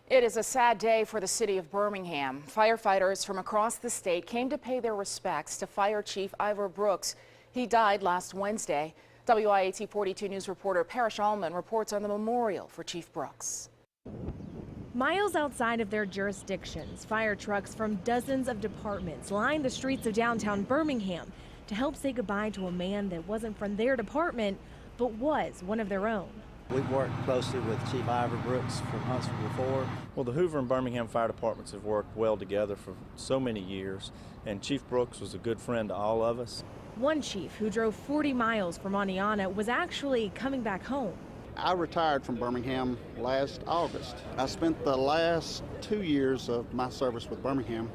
It is a sad day for the city of Birmingham. Firefighters from across the state came to pay their respects to Fire Chief Ivor Brooks. He died last Wednesday. WIAT 42 News reporter Parrish Allman reports on the memorial for Chief Brooks. Miles outside of their jurisdictions, fire trucks from dozens of departments lined the streets of downtown Birmingham to help say goodbye to a man that wasn't from their department, but was one of their own. We've worked closely with Chief Ivor Brooks from Huntsville before. Well, the Hoover and Birmingham fire departments have worked well together for so many years, and Chief Brooks was a good friend to all of us. One chief who drove 40 miles from Oneonta was actually coming back home. I retired from Birmingham last August. I spent the last 2 years of my service with Birmingham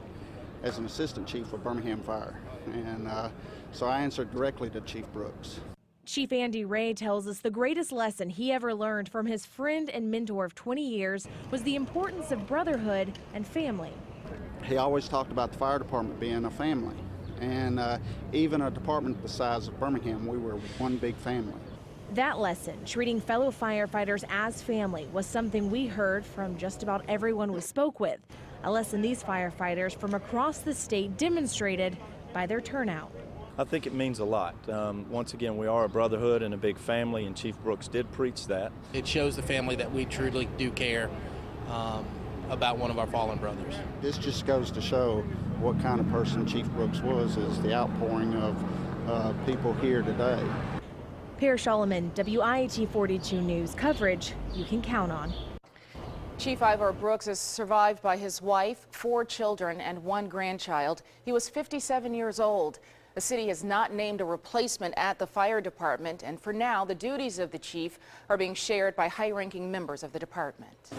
as an assistant chief with Birmingham Fire, and so I answered directly to Chief Brooks. Chief Andy Ray tells us the greatest lesson he ever learned from his friend and mentor of 20 years was the importance of brotherhood and family. He always talked about the fire department being a family, and even a department the size of Birmingham, we were one big family. That lesson, treating fellow firefighters as family, was something we heard from just about everyone we spoke with. A lesson these firefighters from across the state demonstrated by their turnout. I think it means a lot. Once again, we are a brotherhood and a big family, and Chief Brooks did preach that. It shows the family that we truly do care about one of our fallen brothers. This just goes to show what kind of person Chief Brooks was, is the outpouring of people here today. Parrish Allman, WIAT 42 News coverage you can count on. Chief Ivor Brooks is survived by his wife, 4 children, and 1 grandchild. He was 57 years old. The city has not named a replacement at the fire department, and for now, the duties of the chief are being shared by high-ranking members of the department.